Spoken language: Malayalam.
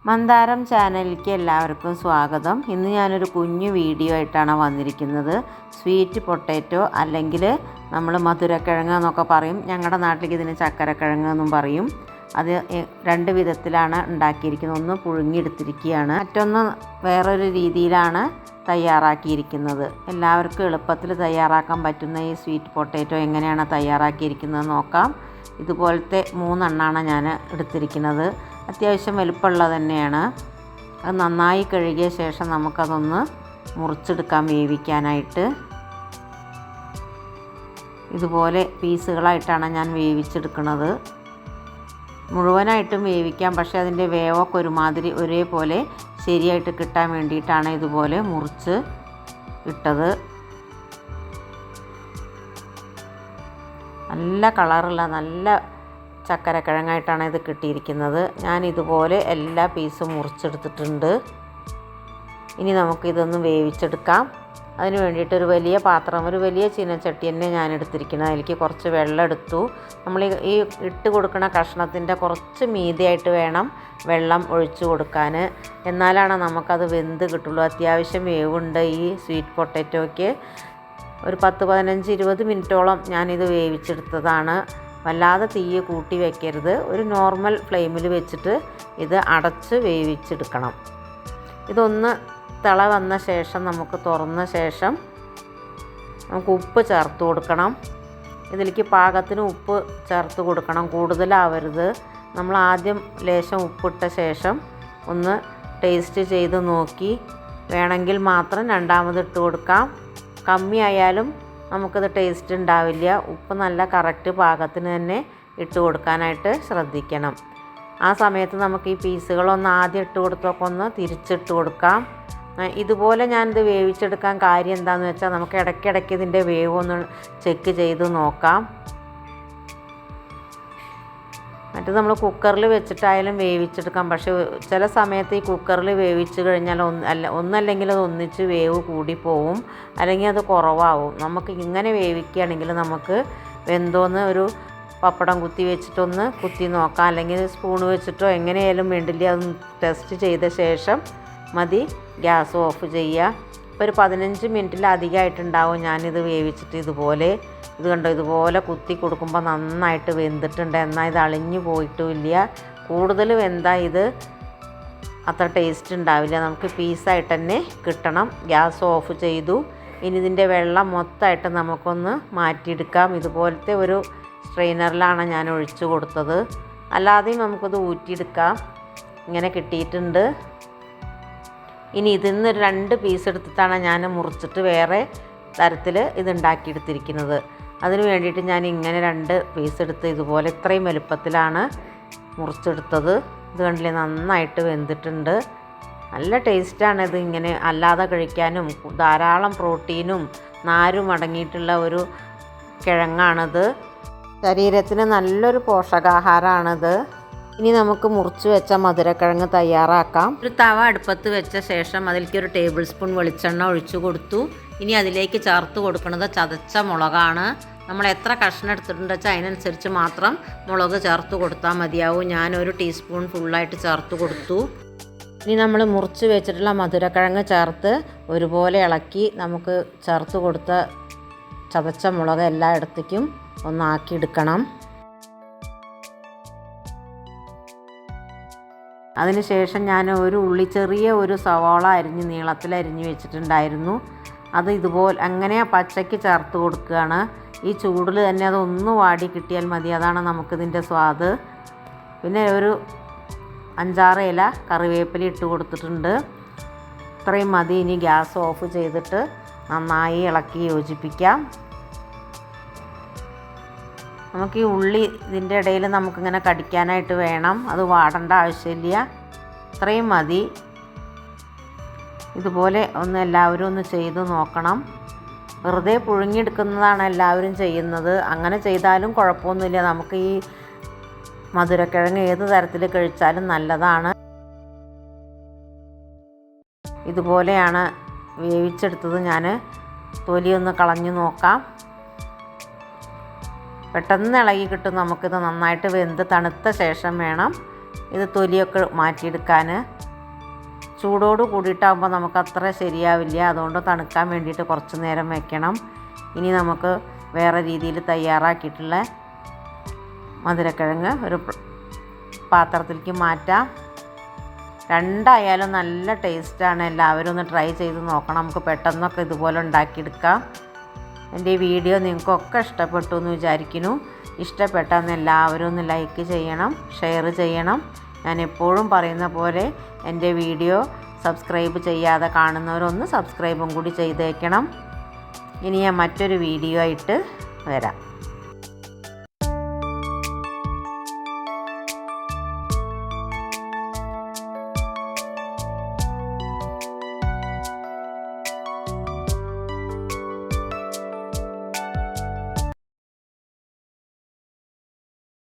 മന്ദാരം ചാനലിലേക്ക് എല്ലാവർക്കും സ്വാഗതം. ഇന്ന് ഞാനൊരു കുഞ്ഞു വീഡിയോ ആയിട്ടാണ് വന്നിരിക്കുന്നത്. സ്വീറ്റ് പൊട്ടാറ്റോ അല്ലെങ്കിൽ നമ്മൾ മധുരക്കിഴങ്ങ് എന്നൊക്കെ പറയും. ഞങ്ങളുടെ നാട്ടിലേക്ക് ഇതിന് ചക്കരക്കിഴങ്ങ് എന്നും പറയും. അത് രണ്ട് വിധത്തിലാണ് ഉണ്ടാക്കിയിരിക്കുന്നത്. ഒന്ന് പുഴുങ്ങിയെടുത്തിരിക്കുകയാണ്, മറ്റൊന്ന് വേറൊരു രീതിയിലാണ് തയ്യാറാക്കിയിരിക്കുന്നത്. എല്ലാവർക്കും എളുപ്പത്തിൽ തയ്യാറാക്കാൻ പറ്റുന്ന ഈ സ്വീറ്റ് പൊട്ടാറ്റോ എങ്ങനെയാണ് തയ്യാറാക്കിയിരിക്കുന്നത് നോക്കാം. ഇതുപോലത്തെ 3 എണ്ണമാണ് ഞാൻ എടുത്തിരിക്കുന്നത്. അത്യാവശ്യം വലുപ്പമുള്ളത് തന്നെയാണ്. അത് നന്നായി കഴുകിയ ശേഷം നമുക്കതൊന്ന് മുറിച്ചെടുക്കാം വേവിക്കാനായിട്ട്. ഇതുപോലെ പീസുകളായിട്ടാണ് ഞാൻ വേവിച്ചെടുക്കുന്നത്. മുഴുവനായിട്ടും വേവിക്കാം, പക്ഷേ അതിൻ്റെ വേവൊക്കെ ഒരുമാതിരി ഒരേപോലെ ശരിയായിട്ട് കിട്ടാൻ വേണ്ടിയിട്ടാണ് ഇതുപോലെ മുറിച്ച് ഇട്ടത്. നല്ല കളറുള്ള നല്ല ചക്കരക്കിഴങ്ങായിട്ടാണ് ഇത് കിട്ടിയിരിക്കുന്നത്. ഞാൻ ഇതുപോലെ എല്ലാ പീസും മുറിച്ചെടുത്തിട്ടുണ്ട്. ഇനി നമുക്കിതൊന്ന് വേവിച്ചെടുക്കാം. അതിന് വേണ്ടിയിട്ട് ഒരു വലിയ പാത്രം, ഒരു വലിയ ചീനച്ചട്ടി തന്നെ ഞാൻ എടുത്തിരിക്കുന്നത്. അതിലേക്ക് കുറച്ച് വെള്ളം എടുത്തു. നമ്മൾ ഈ ഇട്ട് കൊടുക്കുന്ന കഷ്ണത്തിൻ്റെ കുറച്ച് മീതിയായിട്ട് വേണം വെള്ളം ഒഴിച്ചു കൊടുക്കാൻ. എന്നാലാണ് നമുക്കത് വെന്ത് കിട്ടുള്ളൂ. അത്യാവശ്യം വേവുണ്ട് ഈ സ്വീറ്റ് പൊട്ടാറ്റോയ്ക്ക്. ഒരു 10-15-20 മിനിറ്റോളം ഞാനിത് വേവിച്ചെടുത്തതാണ്. വല്ലാതെ തീ കൂട്ടി വയ്ക്കരുത്. ഒരു നോർമൽ ഫ്ലെയിമിൽ വെച്ചിട്ട് ഇത് അടച്ച് വേവിച്ചെടുക്കണം. ഇതൊന്ന് തിള വന്ന ശേഷം നമുക്ക് തുറന്ന ശേഷം നമുക്ക് ഉപ്പ് ചേർത്ത് കൊടുക്കണം. ഇതിലേക്ക് പാകത്തിന് ഉപ്പ് ചേർത്ത് കൊടുക്കണം, കൂടുതലാവരുത്. നമ്മൾ ആദ്യം ലേശം ഉപ്പിട്ട ശേഷം ഒന്ന് ടേസ്റ്റ് ചെയ്ത് നോക്കി വേണമെങ്കിൽ മാത്രം രണ്ടാമത് ഇട്ട് കൊടുക്കാം. കമ്മിയായാലും നമുക്കത് ടേസ്റ്റ് ഉണ്ടാവില്ല. ഉപ്പ് നല്ല കറക്റ്റ് പാകത്തിന് തന്നെ ഇട്ട് കൊടുക്കാനായിട്ട് ശ്രദ്ധിക്കണം. ആ സമയത്ത് നമുക്ക് ഈ പീസുകളൊന്ന് ആദ്യം ഇട്ട് കൊടുത്തൊക്കെ ഒന്ന് തിരിച്ചിട്ട് കൊടുക്കാം. ഇതുപോലെ ഞാനിത് വേവിച്ചെടുക്കാൻ കാര്യം എന്താണെന്ന് വെച്ചാൽ നമുക്ക് ഇടയ്ക്കിടയ്ക്ക് ഇതിൻ്റെ വേവ് ഒന്ന് ചെക്ക് ചെയ്ത് നോക്കാം. മറ്റേത് നമ്മൾ കുക്കറിൽ വെച്ചിട്ടായാലും വേവിച്ചെടുക്കാം. പക്ഷേ ചില സമയത്ത് ഈ കുക്കറിൽ വേവിച്ച് കഴിഞ്ഞാൽ ഒന്നല്ലെങ്കിൽ അത് ഒന്നിച്ച് വേവ് കൂടിപ്പോവും, അല്ലെങ്കിൽ അത് കുറവാവും. നമുക്ക് ഇങ്ങനെ വേവിക്കുകയാണെങ്കിൽ നമുക്ക് വെന്തോന്ന് ഒരു പപ്പടം കുത്തി വെച്ചിട്ടൊന്ന് കുത്തി നോക്കാം, അല്ലെങ്കിൽ സ്പൂൺ വെച്ചിട്ടോ എങ്ങനെയായാലും വേണ്ടില്ല. അതൊന്ന് ടെസ്റ്റ് ചെയ്ത ശേഷം മതി ഗ്യാസ് ഓഫ് ചെയ്യുക. ഇപ്പോൾ ഒരു 15 മിനിറ്റിലധികമായിട്ടുണ്ടാവും ഞാനിത് വേവിച്ചിട്ട്. ഇത് കണ്ടോ, ഇതുപോലെ കുത്തി കൊടുക്കുമ്പോൾ നന്നായിട്ട് വെന്തിട്ടുണ്ട്. എന്നാൽ ഇത് അളിഞ്ഞു പോയിട്ടുമില്ല. കൂടുതൽ വെന്താൽ ഇത് അത്ര ടേസ്റ്റ് ഉണ്ടാവില്ല. നമുക്ക് പീസായിട്ട് തന്നെ കിട്ടണം. ഗ്യാസ് ഓഫ് ചെയ്തു. ഇനി ഇതിൻ്റെ വെള്ളം മൊത്തമായിട്ട് നമുക്കൊന്ന് മാറ്റിയെടുക്കാം. ഇതുപോലത്തെ ഒരു സ്ട്രെയിനറിലാണ് ഞാൻ ഒഴിച്ചു കൊടുത്തത്. അല്ലാതെയും നമുക്കത് ഊറ്റിയെടുക്കാം. ഇങ്ങനെ കിട്ടിയിട്ടുണ്ട്. ഇനി ഇതിൽ നിന്ന് 2 പീസ് എടുത്തിട്ടാണ് ഞാൻ മുറിച്ചിട്ട് വേറെ തരത്തിൽ ഇതുണ്ടാക്കിയെടുത്തിരിക്കുന്നത്. അതിന് വേണ്ടിയിട്ട് ഞാൻ ഇങ്ങനെ 2 പീസ് എടുത്ത് ഇതുപോലെ ഇത്രയും വലുപ്പത്തിലാണ് മുറിച്ചെടുത്തത്. ഇത് കണ്ടില്ലേ, നന്നായിട്ട് വെന്തിട്ടുണ്ട്. നല്ല ടേസ്റ്റാണ് ഇത്. ഇങ്ങനെ അല്ലാതെ കഴിക്കാനും ധാരാളം പ്രോട്ടീനും നാരും അടങ്ങിയിട്ടുള്ള ഒരു കിഴങ്ങാണിത്. ശരീരത്തിന് നല്ലൊരു പോഷകാഹാരമാണിത്. ഇനി നമുക്ക് മുറിച്ച് വെച്ച മധുരക്കിഴങ്ങ് തയ്യാറാക്കാം. ഒരു തവ അടുപ്പത്ത് വെച്ച ശേഷം അതിലേക്ക് ഒരു ടേബിൾ സ്പൂൺ വെളിച്ചെണ്ണ ഒഴിച്ചു കൊടുത്തു. ഇനി അതിലേക്ക് ചേർത്ത് കൊടുക്കുന്നത് ചതച്ച മുളകാണ്. നമ്മൾ എത്ര കഷ്ണം എടുത്തിട്ടുണ്ട് വെച്ചാൽ അതിനനുസരിച്ച് മാത്രം മുളക് ചേർത്ത് കൊടുത്താൽ മതിയാവും. ഞാനൊരു ടീസ്പൂൺ ഫുള്ളായിട്ട് ചേർത്ത് കൊടുത്തു. ഇനി നമ്മൾ മുറിച്ച് വെച്ചിട്ടുള്ള മധുരക്കിഴങ്ങ് ചേർത്ത് ഒരുപോലെ ഇളക്കി നമുക്ക് ചേർത്ത് കൊടുത്ത ചതച്ച മുളക് എല്ലായിടത്തേക്കും ഒന്നാക്കിയെടുക്കണം. അതിനുശേഷം ഞാൻ ഒരു ഉള്ളി, ചെറിയ ഒരു സവാള നീളത്തിൽ അരിഞ്ഞ് വെച്ചിട്ടുണ്ടായിരുന്നു. അത് ഇതുപോലെ അങ്ങനെ പച്ചയ്ക്ക് ചേർത്ത് കൊടുക്കുകയാണ്. ഈ ചൂടിൽ തന്നെ അതൊന്ന് വാടി കിട്ടിയാൽ മതി. അതാണ് നമുക്കിതിൻ്റെ സ്വാദ്. പിന്നെ ഒരു 5-6 ഇല കറിവേപ്പില ഇട്ട് കൊടുത്തിട്ടുണ്ട്. ഇത്രയും മതി. ഇനി ഗ്യാസ് ഓഫ് ചെയ്തിട്ട് നന്നായി ഇളക്കി യോജിപ്പിക്കാം. നമുക്ക് ഈ ഉള്ളി ഇതിൻ്റെ ഇടയിൽ നമുക്കിങ്ങനെ കടിക്കാനായിട്ട് വേണം. അത് വാടേണ്ട ആവശ്യമില്ല. ഇത്രയും മതി. ഇതുപോലെ എല്ലാവരും ഒന്ന് ചെയ്ത് നോക്കണം. വെറുതെ പുഴുങ്ങിയെടുക്കുന്നതാണ് എല്ലാവരും ചെയ്യുന്നത്. അങ്ങനെ ചെയ്താലും കുഴപ്പമൊന്നുമില്ല. നമുക്ക് ഈ മധുരക്കിഴങ്ങ് ഏത് തരത്തിൽ കഴിച്ചാലും നല്ലതാണ്. ഇതുപോലെയാണ് വേവിച്ചെടുത്തത്. ഞാൻ തൊലിയൊന്ന് കളഞ്ഞു നോക്കാം. പെട്ടെന്ന് ഇളകി കിട്ടും. നമുക്കിത് നന്നായിട്ട് വെന്ത് തണുത്ത ശേഷം വേണം ഇത് തൊലിയൊക്കെ മാറ്റിയെടുക്കാൻ. ചൂടോട് കൂടിയിട്ടാകുമ്പോൾ നമുക്കത്ര ശരിയാവില്ല. അതുകൊണ്ട് തണുക്കാൻ വേണ്ടിയിട്ട് കുറച്ച് നേരം വെക്കണം. ഇനി നമുക്ക് വേറെ രീതിയിൽ തയ്യാറാക്കിയിട്ടുള്ള മധുരക്കിഴങ്ങ് ഒരു പാത്രത്തിലേക്ക് മാറ്റാം. രണ്ടായാലും നല്ല ടേസ്റ്റാണ്. എല്ലാവരും ഒന്ന് ട്രൈ ചെയ്ത് നോക്കണം. നമുക്ക് പെട്ടെന്നൊക്കെ ഇതുപോലെ ഉണ്ടാക്കിയെടുക്കാം. എൻ്റെ ഈ വീഡിയോ നിങ്ങൾക്കൊക്കെ ഇഷ്ടപ്പെട്ടു എന്ന് വിചാരിക്കുന്നു. ഇഷ്ടപ്പെട്ടാൽ എല്ലാവരും ഒന്ന് ലൈക്ക് ചെയ്യണം, ഷെയർ ചെയ്യണം. ഞാൻ എപ്പോഴും പറയുന്ന പോലെ എൻ്റെ വീഡിയോ സബ്സ്ക്രൈബ് ചെയ്യാതെ കാണുന്നവരൊന്ന് സബ്സ്ക്രൈബും കൂടി ചെയ്തേക്കണം. ഇനി ഞാൻ മറ്റൊരു വീഡിയോ ആയിട്ട് വരാം.